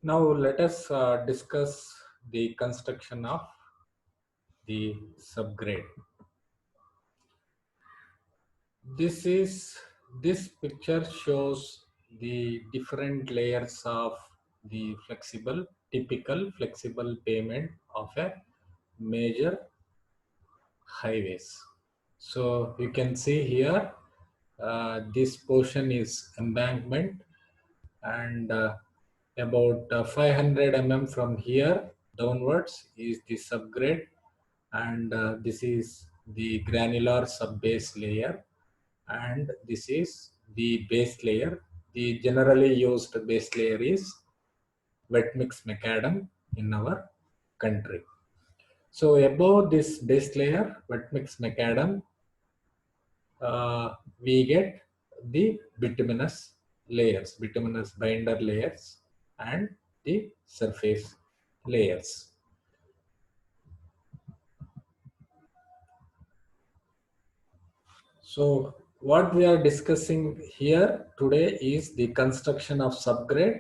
Now let us discuss the construction of the subgrade. This picture shows the different layers of the typical flexible pavement of a major highways. So you can see here, this portion is embankment, and about 500 mm from here downwards is the subgrade, and this is the granular subbase layer, and this is the base layer. The generally used base layer is wet mix macadam in our country. So above this base layer, wet mix macadam, we get the bituminous layers, bituminous binder layers, and the surface layers. So what we are discussing here today is the construction of subgrade,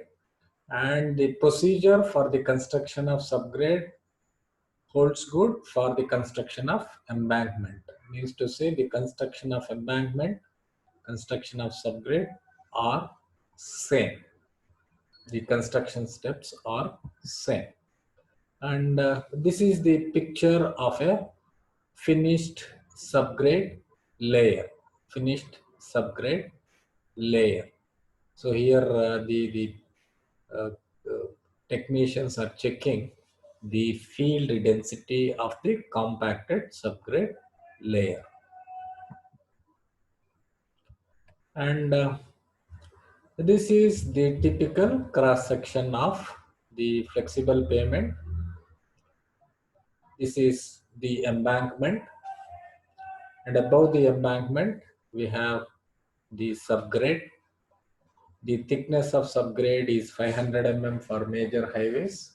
and the procedure for the construction of subgrade holds good for the construction of embankment. Means to say, the construction of embankment, construction of subgrade are same. The construction steps are same. And this is the picture of a finished subgrade layer. Finished subgrade layer. So here the uh, technicians are checking the field density of the compacted subgrade layer. And this is the typical cross section of the flexible pavement. This is the embankment, and above the embankment we have the subgrade. The thickness of subgrade is 500 mm for major highways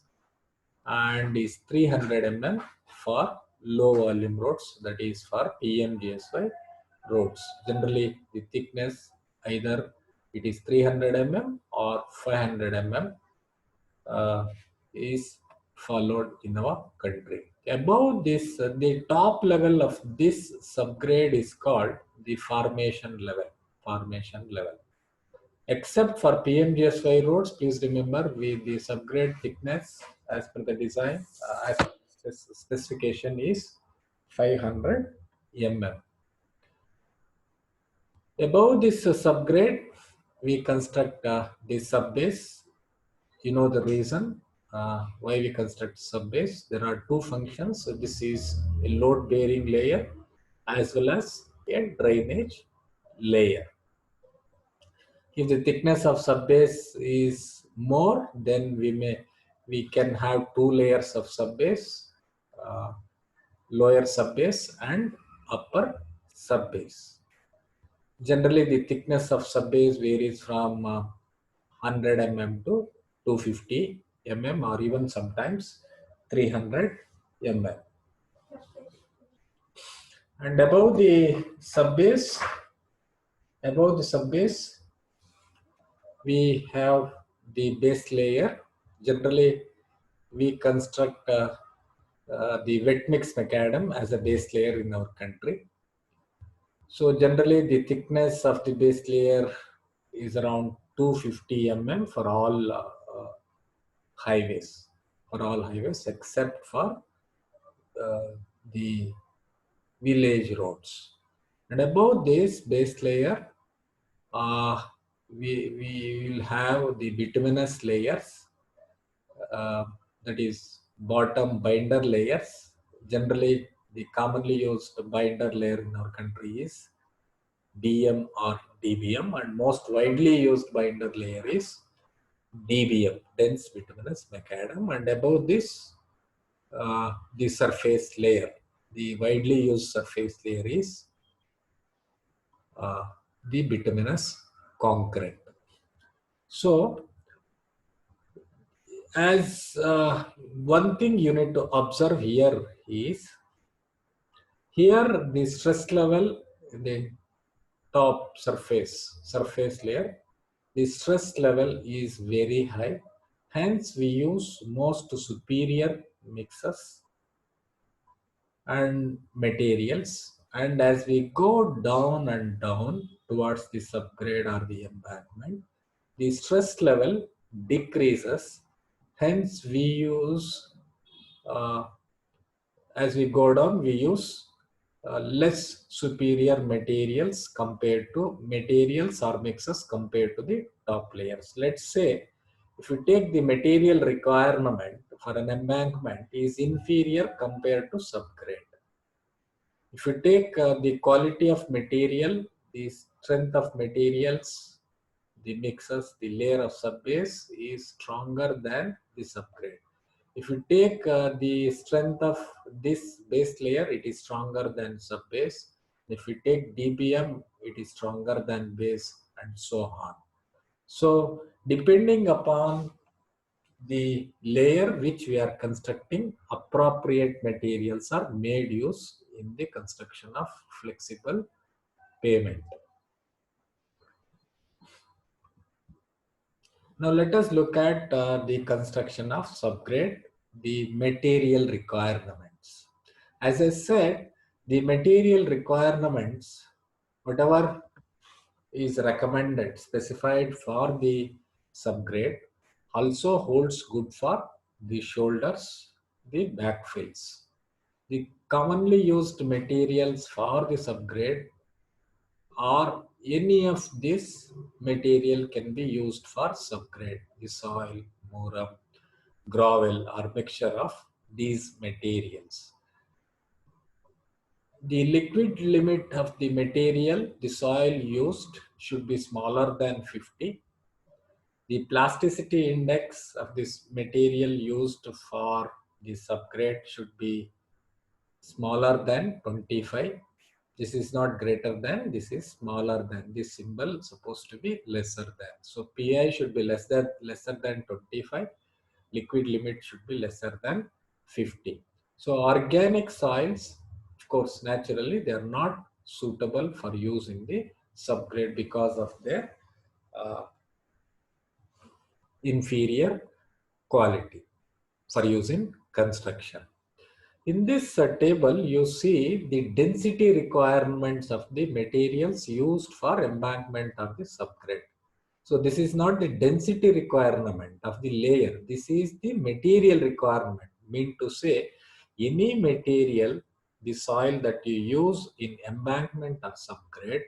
and is 300 mm for low volume roads, that is for PMGSY roads. Generally the thickness, either it is 300 mm or 500 mm is followed in our country. Above this, the top level of this subgrade is called the formation level. Formation level. Except for PMGSY roads, please remember the subgrade thickness as per the design, as specification is 500 mm. Above this subgrade, we construct the subbase. You know the reason why we construct subbase. There are two functions. So this is a load bearing layer as well as a drainage layer. If the thickness of subbase is more, then we can have two layers of subbase, lower subbase and upper subbase. Generally, the thickness of subbase varies from 100 mm to 250 mm, or even sometimes 300 mm. And above the subbase, we have the base layer. Generally, we construct the wet mix macadam as a base layer in our country. So generally, the thickness of the base layer is around 250 mm for all highways. For all highways except for the village roads. And above this base layer, we will have the bituminous layers, that is bottom binder layers. Generally, the commonly used binder layer in our country is DM or DBM, and most widely used binder layer is DBM, dense bituminous macadam. And above this, the surface layer, the widely used surface layer is the bituminous concrete. So, as one thing you need to observe here is, here the stress level in the top surface layer, the stress level is very high, Hence, we use most superior mixes and materials. And as we go down and down towards the subgrade or the embankment, the stress level decreases. Hence, we use, as we go down, we use less superior materials compared to materials or mixes compared to the top layers. Let's say if you take the material requirement for an embankment is inferior compared to subgrade. If you take the quality of material, the strength of materials, the mixes, the layer of subbase is stronger than the subgrade. If you take the strength of this base layer, it is stronger than subbase. If you take DBM, it is stronger than base, and so on. So depending upon the layer which we are constructing, appropriate materials are made use in the construction of flexible pavement. Now let us look at the construction of subgrade, the material requirements. As I said, the material requirements, whatever is recommended, specified for the subgrade, also holds good for the shoulders, the backfills. The commonly used materials for the subgrade or any of this material can be used for subgrade, the soil, muram, gravel or mixture of these materials. The liquid limit of the material, the soil used should be smaller than 50. The plasticity index of this material used for the subgrade should be smaller than 25. This is not greater than, this is smaller than. This symbol supposed to be lesser than. So PI should be lesser than 25. Liquid limit should be lesser than 50. So organic soils, of course, naturally they are not suitable for use in the subgrade because of their uh, inferior quality for use in construction. In this table, you see the density requirements of the materials used for embankment of the subgrade. So this is not the density requirement of the layer. This is the material requirement. Mean to say, any material, the soil that you use in embankment or subgrade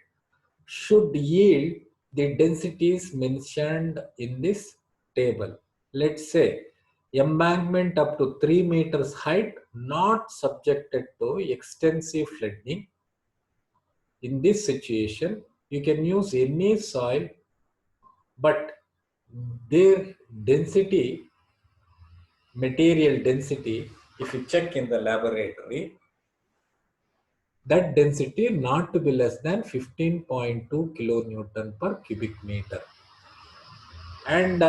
should yield the densities mentioned in this table. Let's say embankment up to 3 meters height not subjected to extensive flooding. In this situation, you can use any soil, but their density, material density, if you check in the laboratory, that density not to be less than 15.2 kilonewton per cubic meter. And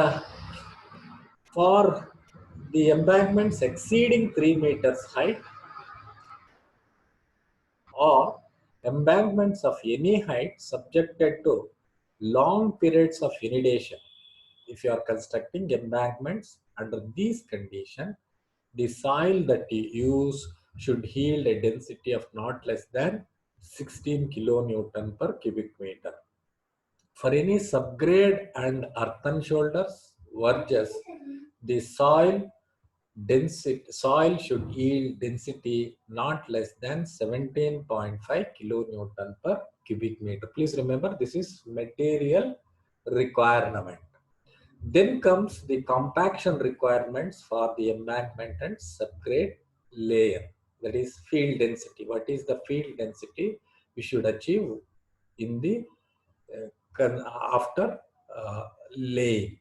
for the embankments exceeding 3 meters height or embankments of any height subjected to long periods of inundation, if you are constructing embankments under these conditions, the soil that you use should yield a density of not less than 16 kilonewton per cubic meter. For any subgrade and earthen shoulders, verges, the soil should yield density not less than 17.5 kilonewton per cubic meter. Please remember, this is material requirement. Then comes the compaction requirements for the embankment and subgrade layer. That is field density. What is the field density we should achieve in the after laying,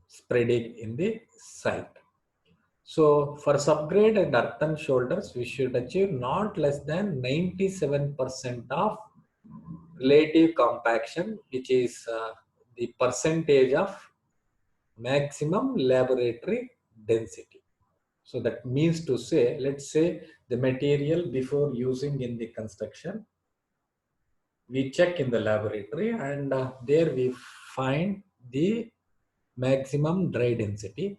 spreading in the site? So for subgrade and earthen shoulders, we should achieve not less than 97% of relative compaction, which is the percentage of maximum laboratory density. So that means to say, let's say the material before using in the construction, we check in the laboratory and there we find the maximum dry density.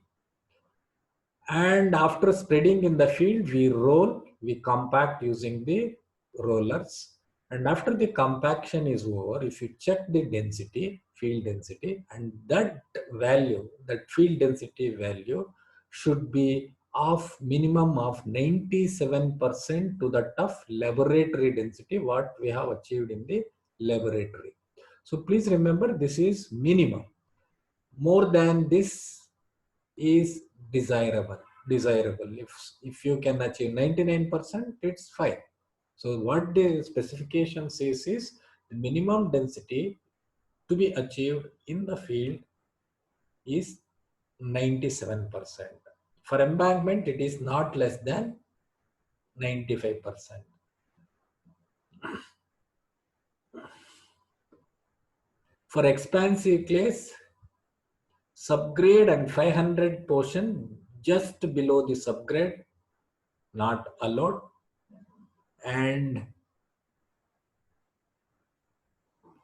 And after spreading in the field, we roll, we compact using the rollers. And after the compaction is over, if you check the density, field density, and that value, that field density value should be of minimum of 97% to that of laboratory density, what we have achieved in the laboratory. So please remember, this is minimum. More than this is desirable. If you can achieve 99%, it's fine. So what the specification says is the minimum density to be achieved in the field is 97%. For embankment, it is not less than 95%. For expansive clays, subgrade and 500 portion just below the subgrade, not allowed. And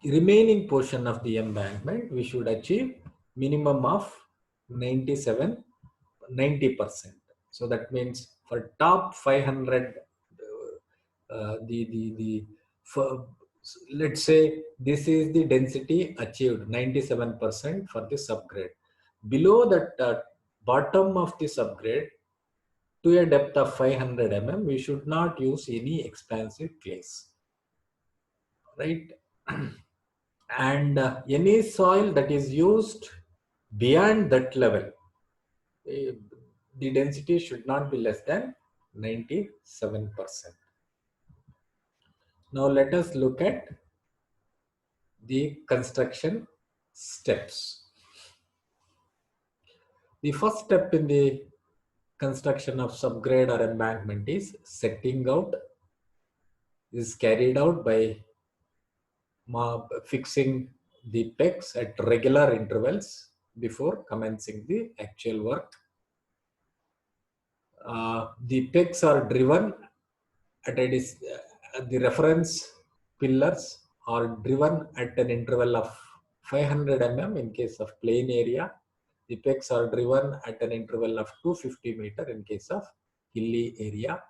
remaining portion of the embankment, we should achieve minimum of 90%. So that means for top 500, for, let's say this is the density achieved 97% for the subgrade. Below that bottom of the subgrade, to a depth of 500 mm, we should not use any expansive clays, right? And any soil that is used beyond that level, the density should not be less than 97%. Now let us look at the construction steps. The first step in the construction of subgrade or embankment is setting out. This is carried out by fixing the pegs at regular intervals before commencing the actual work. The pegs are driven at the reference pillars are driven at an interval of 500 mm in case of plain area. The pegs are driven at an interval of 250 meter in case of hilly area.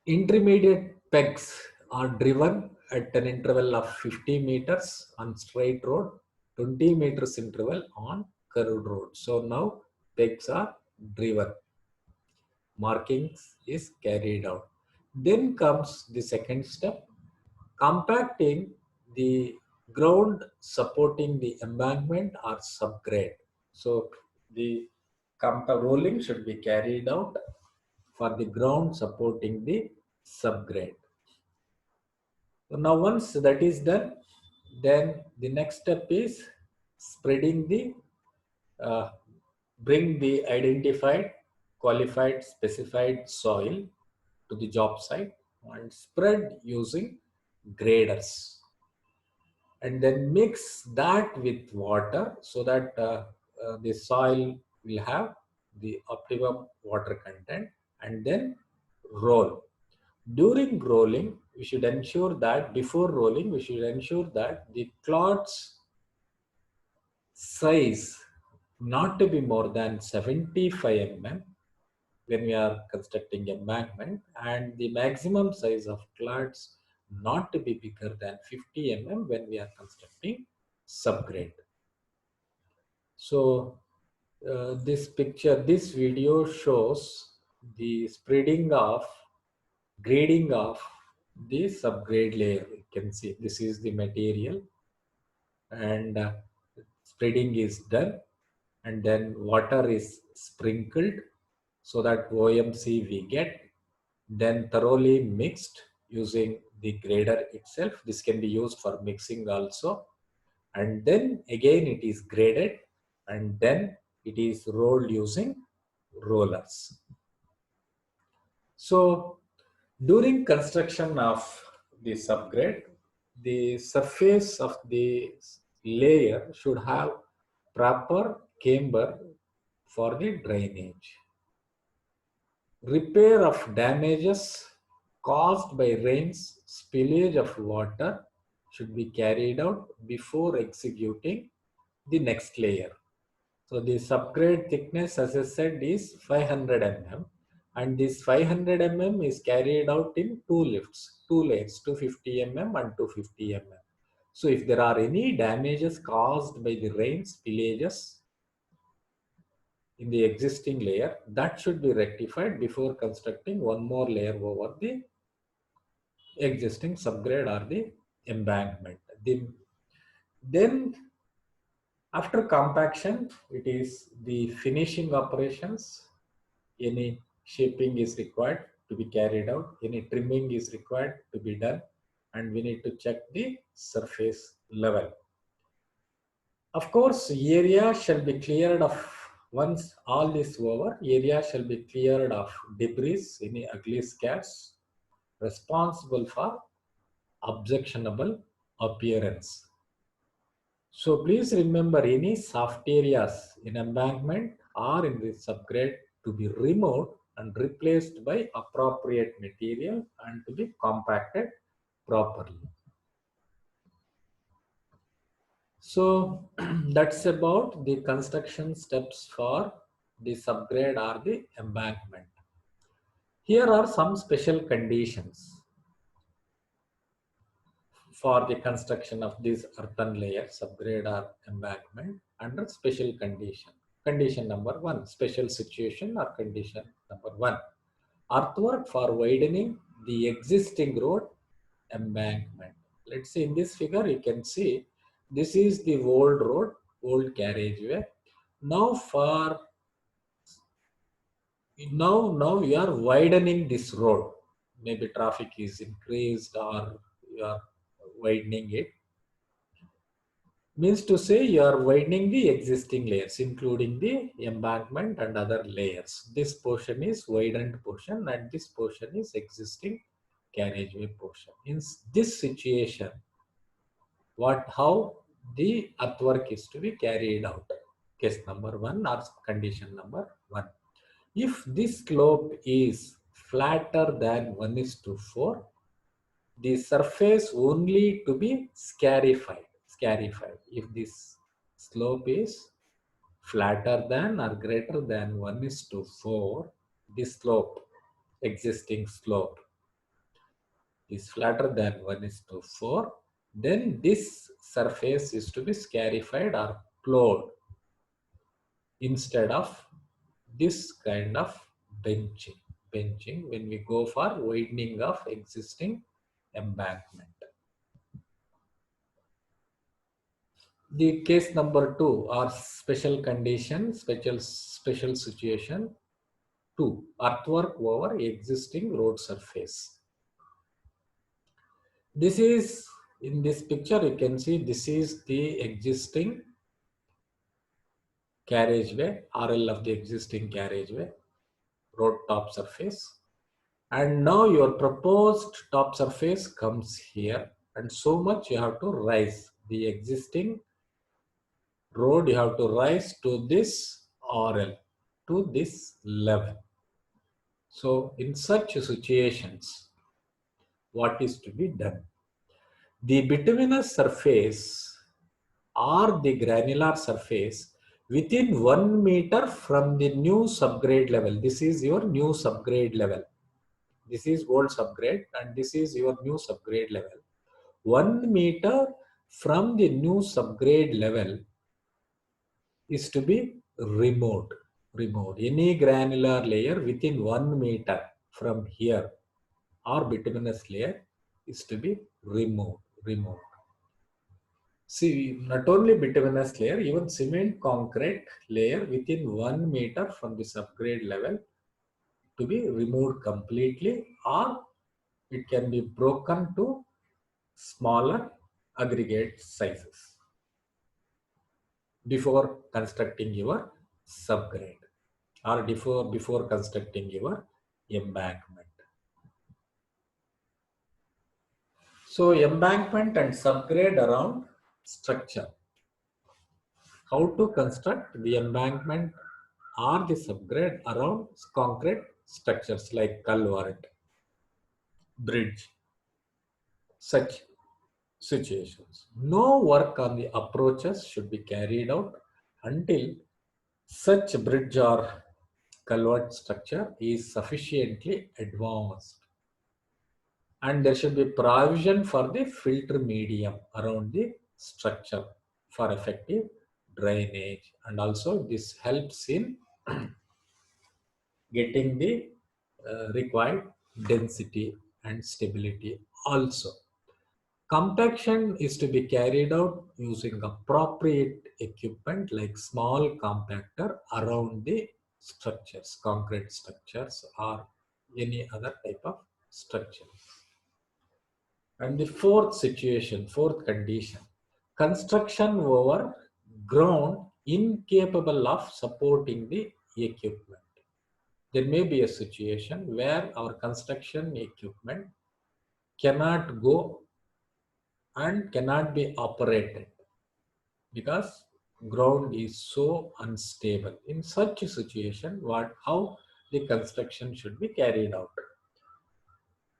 Intermediate pegs are driven at an interval of 50 meters on straight road, 20 meters interval on curved road. So now pegs are driven. Markings is carried out. Then comes the second step, compacting the ground supporting the embankment or subgrade. So the rolling should be carried out for the ground supporting the subgrade. So now once that is done, then the next step is spreading the bring the identified, qualified, specified soil to the job site and spread using graders, and then mix that with water so that the soil will have the optimum water content, and then roll. During rolling, we should ensure that before rolling, we should ensure that the clods size not to be more than 75 mm when we are constructing embankment, and the maximum size of clods not to be bigger than 50 mm when we are constructing subgrade. So this video shows the spreading of, grading of the subgrade layer. You can see this is the material, and spreading is done, and then water is sprinkled so that OMC we get, then thoroughly mixed using the grader itself. This can be used for mixing also, and then again it is graded, and then it is rolled using rollers. So during construction of the subgrade, the surface of the layer should have proper camber for the drainage. Repair of damages caused by rains, spillage of water should be carried out before executing the next layer. So the subgrade thickness, as I said, is 500 mm, and this 500 mm is carried out in two lifts, two layers, 250 mm and 250 mm. So if there are any damages caused by the rains, spillages in the existing layer, that should be rectified before constructing one more layer over the existing subgrade or the embankment. Then after compaction, it is the finishing operations. Any shaping is required to be carried out, any trimming is required to be done, and we need to check the surface level. Of course, area shall be cleared of, once all this over, area shall be cleared of debris, any ugly scats responsible for objectionable appearance. So please remember, any soft areas in embankment or in the subgrade to be removed and replaced by appropriate material and to be compacted properly. So that's about the construction steps for the subgrade or the embankment. Here are some special conditions for the construction of this earthen layer, subgrade or embankment, under special condition. Condition number one, special situation, or condition number one, earthwork for widening the existing road embankment. Let's see, in this figure you can see this is the old road, old carriageway. Now we are widening this road. Maybe traffic is increased or you are widening it. Means to say you are widening the existing layers, including the embankment and other layers. This portion is widened portion and this portion is existing carriageway portion. In this situation, how the earthwork is to be carried out? Case number one or condition number one. If this slope is flatter than 1:4, the surface only to be scarified. If this slope is flatter than or greater than 1:4, this slope, existing slope, is flatter than 1:4, then this surface is to be scarified or plowed instead of this kind of benching when we go for widening of existing embankment. The case number two are special condition, special situation two, earthwork over existing road surface. This is, in this picture you can see this is the existing carriageway, RL of the existing carriageway, road top surface. And now your proposed top surface comes here, and so much you have to rise. The existing road you have to rise to this RL, to this level. So in such situations, what is to be done? The bituminous surface or the granular surface within 1 meter from the new subgrade level. This is your new subgrade level. This is old subgrade and this is your new subgrade level. 1 meter from the new subgrade level is to be removed. Any granular layer within 1 meter from here or bituminous layer is to be removed. See, not only bituminous layer, even cement concrete layer within 1 meter from the subgrade level to be removed completely, or it can be broken to smaller aggregate sizes before constructing your subgrade or before constructing your embankment. So embankment and subgrade around structure. How to construct the embankment or the subgrade around concrete structures like culvert, bridge, such. situations. No work on the approaches should be carried out until such bridge or culvert structure is sufficiently advanced. And there should be provision for the filter medium around the structure for effective drainage. And also this helps in getting the required density and stability also. Compaction is to be carried out using appropriate equipment like small compactor around the structures, concrete structures or any other type of structure. And the fourth condition, construction over ground incapable of supporting the equipment. There may be a situation where our construction equipment cannot go and cannot be operated because ground is so unstable. In such a situation, how the construction should be carried out?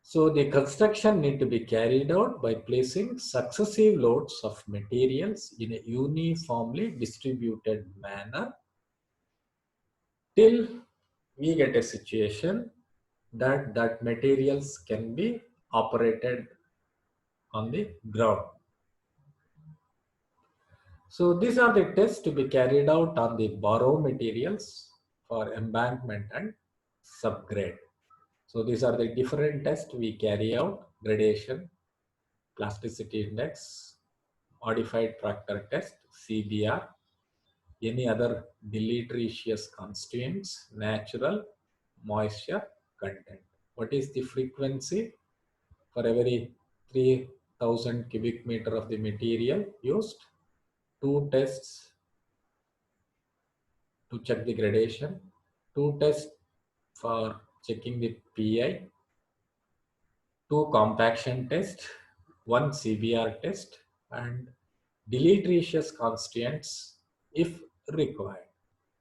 So the construction need to be carried out by placing successive loads of materials in a uniformly distributed manner till we get a situation that materials can be operated on the ground. So these are the tests to be carried out on the borrow materials for embankment and subgrade. So these are the different tests we carry out: gradation, plasticity index, modified Proctor test, CBR, any other deleterious constituents, natural, moisture content. What is the frequency for every 3000 cubic meter of the material used? 2 tests to check the gradation, 2 tests for checking the PI, 2 compaction tests, 1 CBR test, and deleterious constituents if required,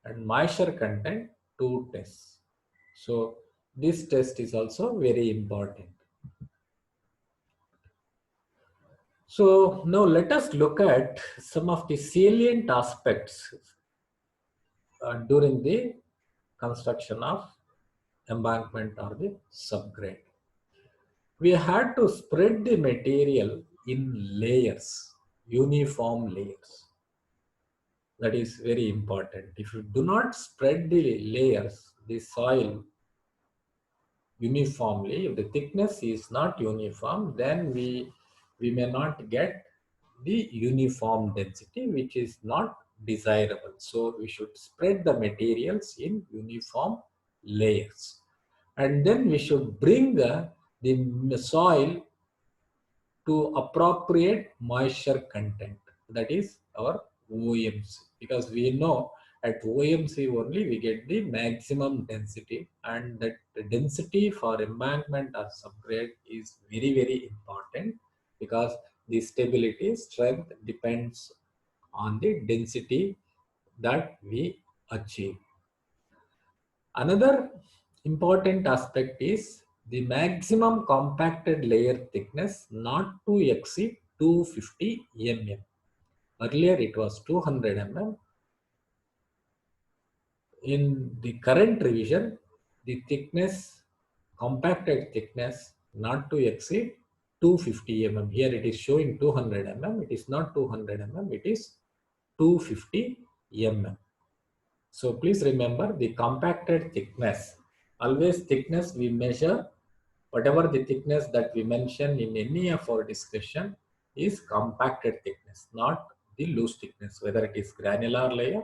and moisture content 2 tests. So this test is also very important. So now let us look at some of the salient aspects during the construction of embankment or the subgrade. We had to spread the material in layers, uniform layers. That is very important. If you do not spread the layers, the soil uniformly, if the thickness is not uniform, then we may not get the uniform density, which is not desirable. So we should spread the materials in uniform layers. And then we should bring the soil to appropriate moisture content. That is our OMC. Because we know at OMC only we get the maximum density, and that the density for embankment or subgrade is very, very important because the stability strength depends on the density that we achieve. Another important aspect is the maximum compacted layer thickness not to exceed 250 mm. Earlier it was 200 mm. In the current revision, the thickness, compacted thickness not to exceed 250 mm. Here it is showing 200 mm. It is not 200 mm. It is 250 mm. So please remember the compacted thickness. Always thickness we measure, whatever the thickness that we mention in any of our discussion is compacted thickness, not the loose thickness, whether it is granular layer,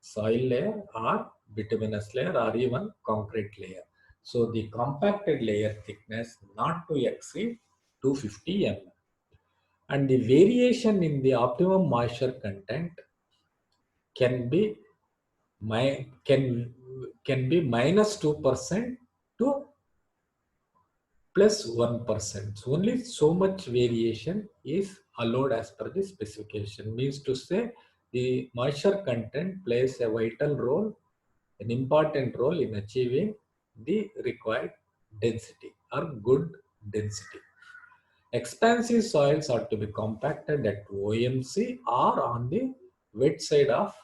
soil layer or bituminous layer or even concrete layer. So the compacted layer thickness not to exceed 250 mm. And the variation in the optimum moisture content can be -2% to +1%. So only so much variation is allowed as per the specification. Means to say the moisture content plays a vital role, an important role in achieving the required density or good density. Expansive soils are to be compacted at OMC or on the wet side of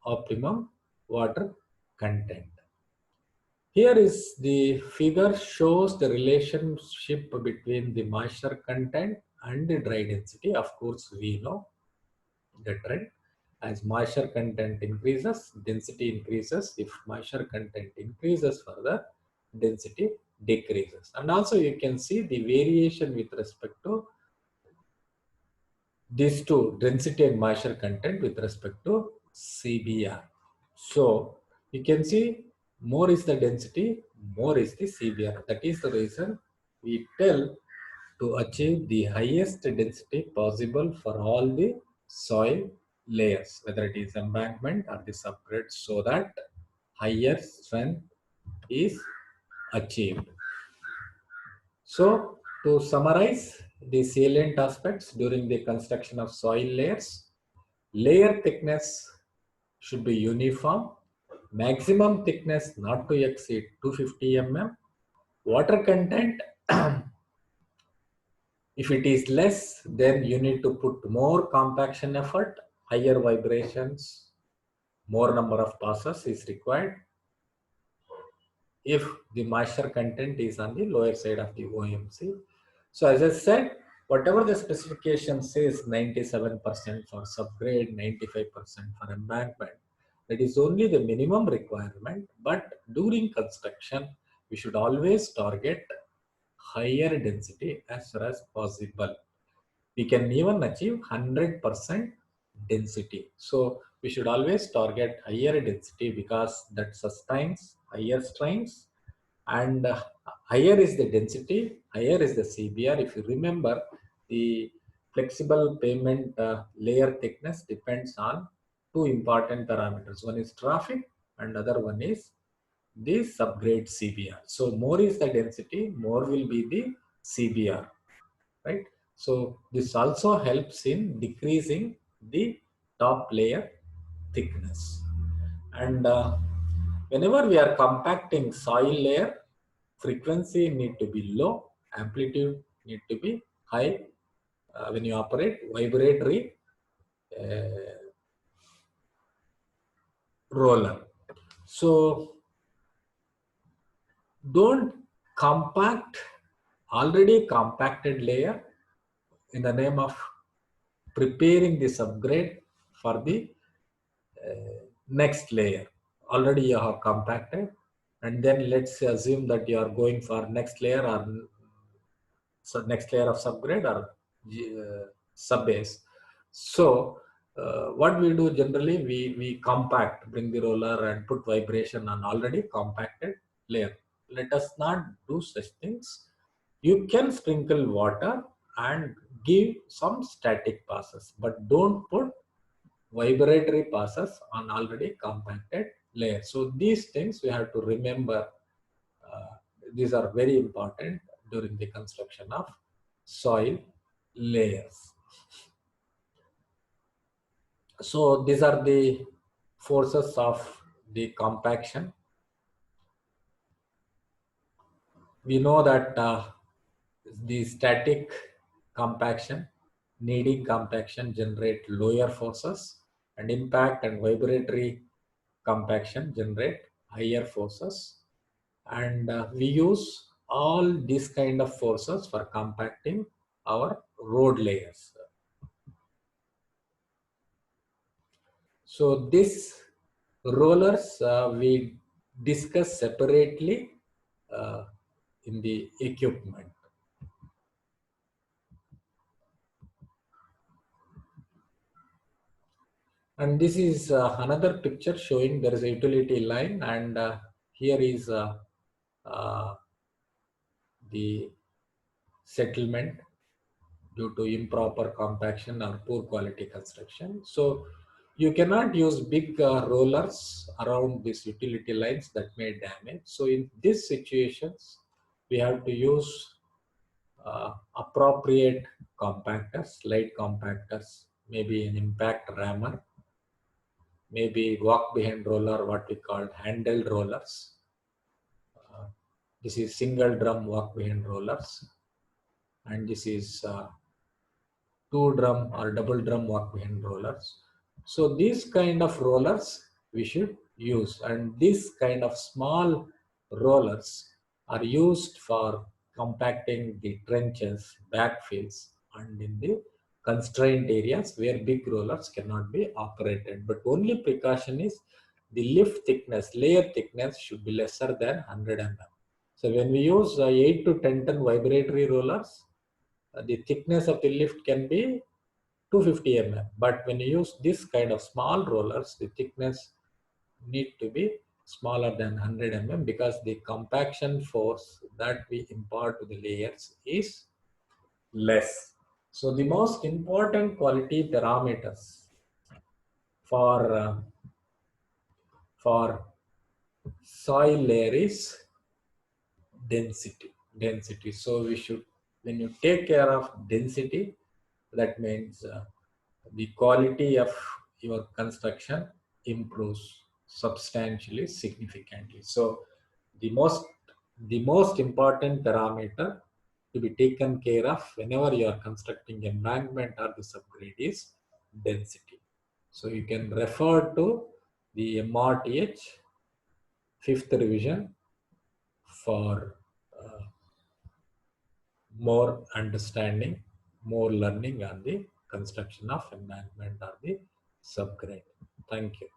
optimum water content. Here is the figure shows the relationship between the moisture content and the dry density. Of course, we know the trend. As moisture content increases, density increases. If moisture content increases further, density decreases. And also you can see the variation with respect to these two, density and moisture content with respect to CBR. So you can see more is the density, more is the CBR. That is the reason we tell to achieve the highest density possible for all the soil layers, whether it is embankment or the subgrade, so that higher strength is achieved. So to summarize the salient aspects during the construction of soil layers, layer thickness should be uniform, maximum thickness not to exceed 250 mm, water content if it is less, then you need to put more compaction effort, higher vibrations, more number of passes is required if the moisture content is on the lower side of the OMC. So as I said, whatever the specification says, 97% for subgrade, 95% for embankment, that is only the minimum requirement. But during construction, we should always target higher density as far as possible. We can even achieve 100% density. So we should always target higher density because that sustains higher strains, and higher is the density, higher is the CBR. If you remember, the flexible pavement layer thickness depends on two important parameters. One is traffic and other one is the subgrade CBR. So more is the density, more will be the CBR, right? So this also helps in decreasing the top layer thickness. And whenever we are compacting soil layer, frequency need to be low, amplitude need to be high. When you operate vibratory roller. So don't compact already compacted layer in the name of preparing the subgrade for the next layer. Already you have compacted, and then let's assume that you are going for next layer or next layer of subgrade or subbase. So what we do generally, we compact, bring the roller and put vibration on already compacted layer. Let us not do such things. You can sprinkle water and give some static passes, but don't put vibratory passes on already compacted layer. So these things we have to remember. These are very important during the construction of soil layers. So these are the forces of the compaction. We know that the static compaction, needing compaction generate lower forces, and impact and vibratory compaction generate higher forces. And we use all these kind of forces for compacting our road layers. So these rollers we discuss separately in the equipment. And this is another picture showing there is a utility line, and here is the settlement due to improper compaction or poor quality construction. So you cannot use big rollers around these utility lines, that may damage. So in these situations, we have to use appropriate compactors, light compactors, maybe an impact rammer, maybe walk behind roller, what we call handled rollers. This is single drum walk behind rollers. and this is two drum or double drum walk behind rollers. So these kind of rollers we should use, and this kind of small rollers are used for compacting the trenches, backfills, and in the constrained areas where big rollers cannot be operated. But only precaution is the lift thickness, layer thickness should be lesser than 100 mm. So when we use 8 to 10 ton vibratory rollers, the thickness of the lift can be 250 mm. But when you use this kind of small rollers, the thickness need to be smaller than 100 mm because the compaction force that we impart to the layers is less. So the most important quality parameters for for soil layer is density. So we should, when you take care of density, that means the quality of your construction improves substantially, significantly. So the most important parameter to be taken care of whenever you are constructing embankment or the subgrade is density. So you can refer to the MRTH 5th revision for more understanding, more learning on the construction of embankment or the subgrade. Thank you.